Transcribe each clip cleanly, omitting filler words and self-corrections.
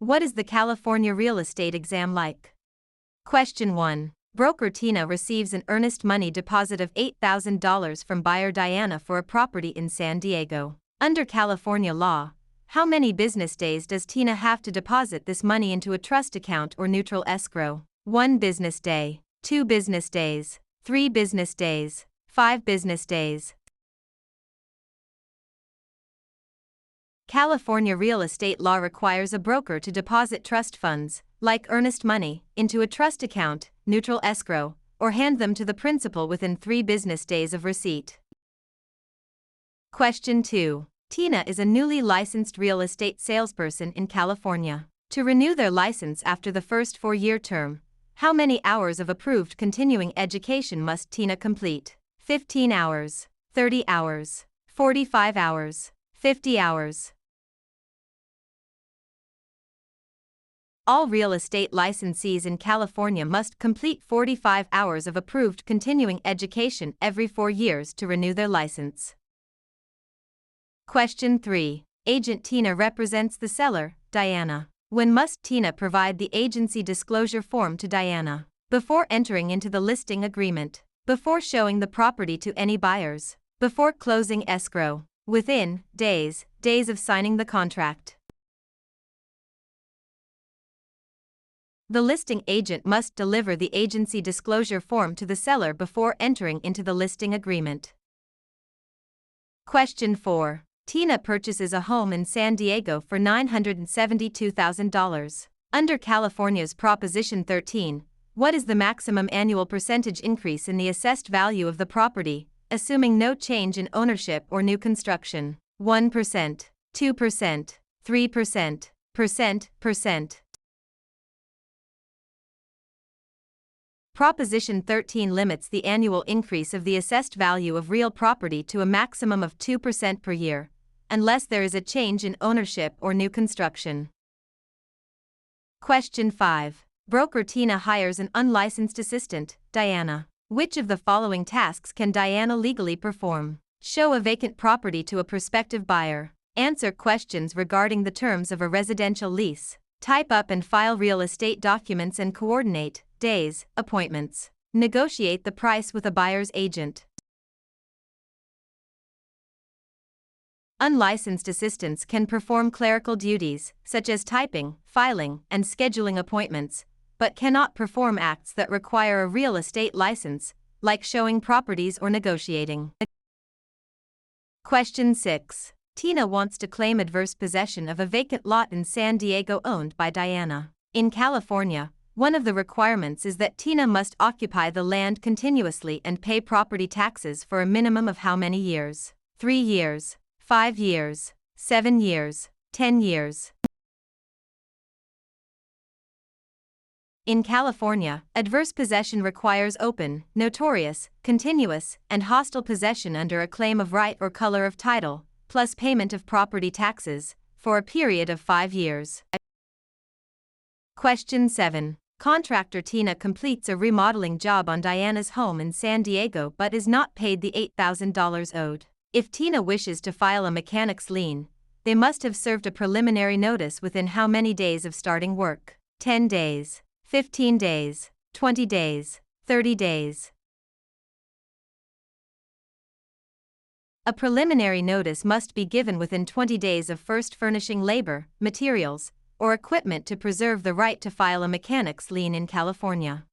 What is the California real estate exam like? Question 1. Broker Tina receives an earnest money deposit of $8,000 from buyer Diana for a property in San Diego. Under California law, how many business days does Tina have to deposit this money into a trust account or neutral escrow? 1 business day, 2 business days, 3 business days, 5 business days. California real estate law requires a broker to deposit trust funds, like earnest money, into a trust account, neutral escrow, or hand them to the principal within 3 business days of receipt. Question 2. Tina is a newly licensed real estate salesperson in California. To renew their license after the first 4-year term, how many hours of approved continuing education must Tina complete? 15 hours, 30 hours, 45 hours, 50 hours. All real estate licensees in California must complete 45 hours of approved continuing education every 4 years to renew their license. Question 3. Agent Tina represents the seller, Diana. When must Tina provide the agency disclosure form to Diana? Before entering into the listing agreement, before showing the property to any buyers, before closing escrow, within days of signing the contract. The listing agent must deliver the agency disclosure form to the seller before entering into the listing agreement. Question 4. Tina purchases a home in San Diego for $972,000. Under California's Proposition 13, what is the maximum annual percentage increase in the assessed value of the property, assuming no change in ownership or new construction? 1%, 2%, 3%, percent. Proposition 13 limits the annual increase of the assessed value of real property to a maximum of 2% per year, unless there is a change in ownership or new construction. Question 5. Broker Tina hires an unlicensed assistant, Diana. Which of the following tasks can Diana legally perform? Show a vacant property to a prospective buyer. Answer questions regarding the terms of a residential lease. Type up and file real estate documents and coordinate days, appointments. Negotiate the price with a buyer's agent. Unlicensed assistants can perform clerical duties, such as typing, filing, and scheduling appointments, but cannot perform acts that require a real estate license, like showing properties or negotiating. Question 6. Tina wants to claim adverse possession of a vacant lot in San Diego owned by Diana. In California, one of the requirements is that Tina must occupy the land continuously and pay property taxes for a minimum of how many years? 3 years, 5 years, 7 years, 10 years. In California, adverse possession requires open, notorious, continuous, and hostile possession under a claim of right or color of title, plus payment of property taxes, for a period of 5 years. Question 7. Contractor Tina completes a remodeling job on Diana's home in San Diego but is not paid the $8,000 owed. If Tina wishes to file a mechanic's lien, they must have served a preliminary notice within how many days of starting work? 10 days, 15 days, 20 days, 30 days. A preliminary notice must be given within 20 days of first furnishing labor, materials, or equipment to preserve the right to file a mechanic's lien in California.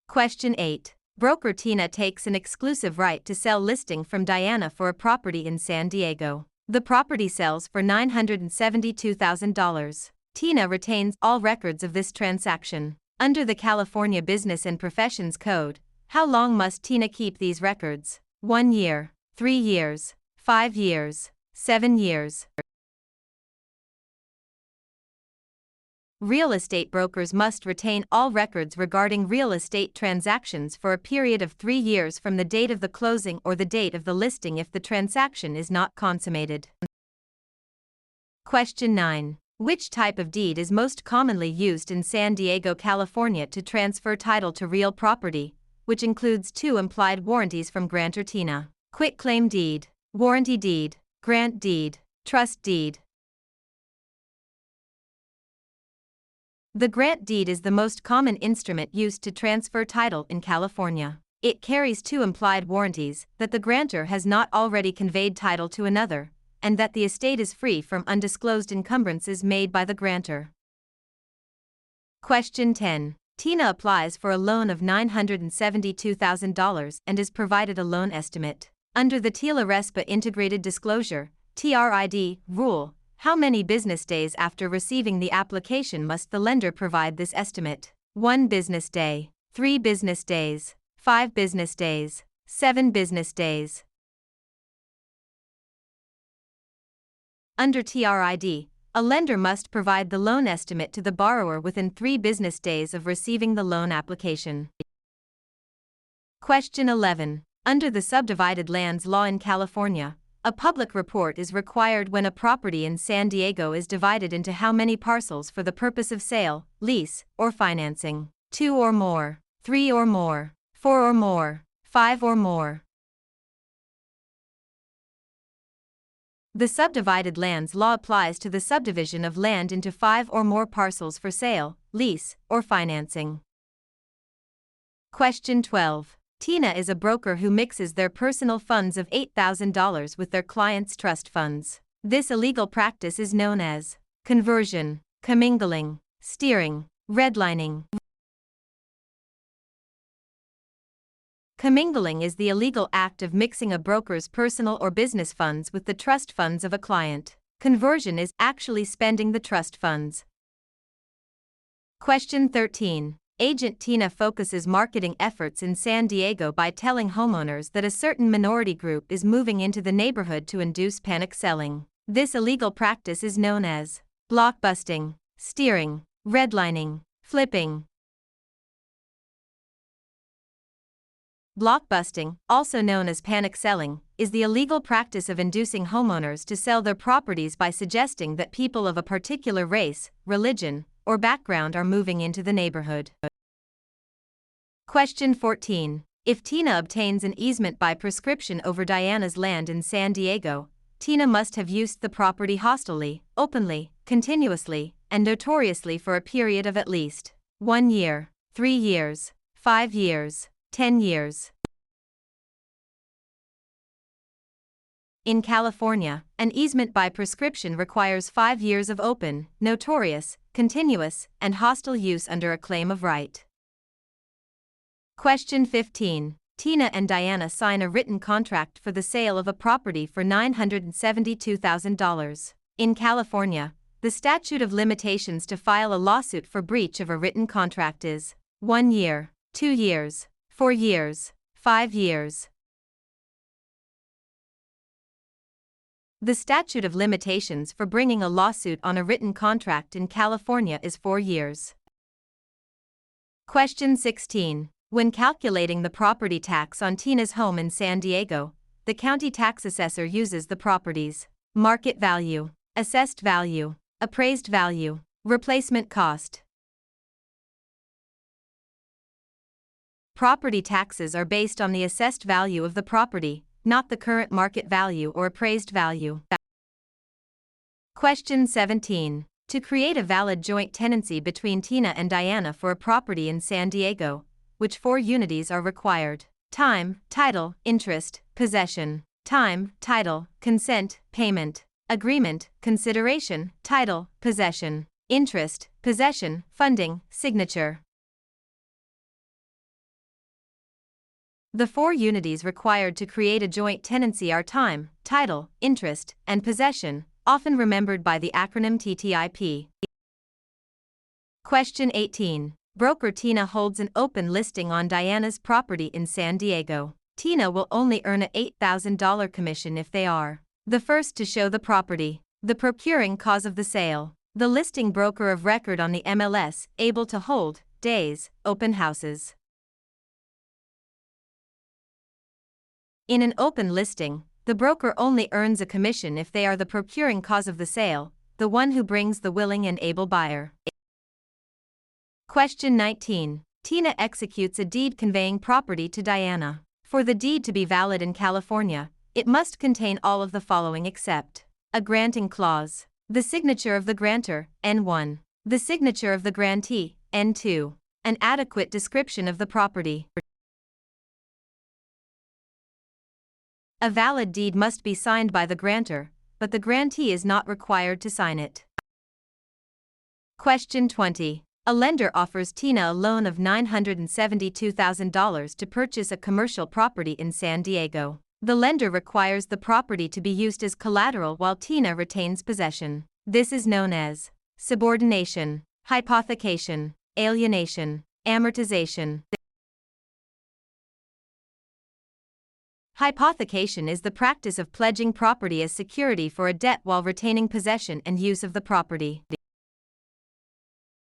Question 8. Broker Tina takes an exclusive right to sell listing from Diana for a property in San Diego. The property sells for $972,000. Tina retains all records of this transaction. Under the California Business and Professions Code, how long must Tina keep these records? 1 year, 3 years, 5 years, 7 years. Real estate brokers must retain all records regarding real estate transactions for a period of 3 years from the date of the closing or the date of the listing if the transaction is not consummated. Question 9. Which type of deed is most commonly used in San Diego, California to transfer title to real property, which includes 2 implied warranties from grantor Tina? Quitclaim deed, warranty deed, grant deed, trust deed. The grant deed is the most common instrument used to transfer title in California. It carries two implied warranties that the grantor has not already conveyed title to another, and that the estate is free from undisclosed encumbrances made by the grantor. Question 10. Tina applies for a loan of $972,000 and is provided a loan estimate. Under the TILA-RESPA Integrated Disclosure (TRID) rule, how many business days after receiving the application must the lender provide this estimate? 1 business day, 3 business days, 5 business days, 7 business days. Under TRID, a lender must provide the loan estimate to the borrower within 3 business days of receiving the loan application. Question 11. Under the subdivided lands law in California, a public report is required when a property in San Diego is divided into how many parcels for the purpose of sale, lease, or financing? 2 or more, 3 or more, 4 or more, 5 or more. The subdivided lands law applies to the subdivision of land into 5 or more parcels for sale, lease, or financing. Question 12. Tina is a broker who mixes their personal funds of $8,000 with their clients' trust funds. This illegal practice is known as conversion, commingling, steering, redlining. Commingling is the illegal act of mixing a broker's personal or business funds with the trust funds of a client. Conversion is actually spending the trust funds. Question 13. Agent Tina focuses marketing efforts in San Diego by telling homeowners that a certain minority group is moving into the neighborhood to induce panic selling. This illegal practice is known as blockbusting, steering, redlining, flipping. Blockbusting, also known as panic selling, is the illegal practice of inducing homeowners to sell their properties by suggesting that people of a particular race, religion, or background are moving into the neighborhood. Question 14. If Tina obtains an easement by prescription over Diana's land in San Diego, Tina must have used the property hostilely, openly, continuously, and notoriously for a period of at least 1 year, 3 years, 5 years, 10 years. In California, an easement by prescription requires 5 years of open, notorious, continuous, and hostile use under a claim of right. Question 15. Tina and Diana sign a written contract for the sale of a property for $972,000. In California, the statute of limitations to file a lawsuit for breach of a written contract is 1 year, 2 years, 4 years, 5 years. The statute of limitations for bringing a lawsuit on a written contract in California is 4 years. Question 16. When calculating the property tax on Tina's home in San Diego, the county tax assessor uses the property's market value, assessed value, appraised value, replacement cost. Property taxes are based on the assessed value of the property, not the current market value or appraised value. Question 17. To create a valid joint tenancy between Tina and Diana for a property in San Diego, which 4 unities are required? Time, title, interest, possession. Time, title, consent, payment. Agreement, consideration, title, possession. Interest, possession, funding, signature. The 4 unities required to create a joint tenancy are time, title, interest, and possession, often remembered by the acronym TTIP. Question 18. Broker Tina holds an open listing on Diana's property in San Diego. Tina will only earn a $8,000 commission if they are the first to show the property, the procuring cause of the sale, the listing broker of record on the MLS, able to hold days, open houses. In an open listing, the broker only earns a commission if they are the procuring cause of the sale, the one who brings the willing and able buyer. Question 19. Tina executes a deed conveying property to Diana. For the deed to be valid in California, it must contain all of the following except a granting clause, the signature of the grantor, N1, The signature of the grantee. N2. An adequate description of the property. A valid deed must be signed by the grantor, but the grantee is not required to sign it. Question 20. A lender offers Tina a loan of $972,000 to purchase a commercial property in San Diego. The lender requires the property to be used as collateral while Tina retains possession. This is known as subordination, hypothecation, alienation, amortization. Hypothecation is the practice of pledging property as security for a debt while retaining possession and use of the property.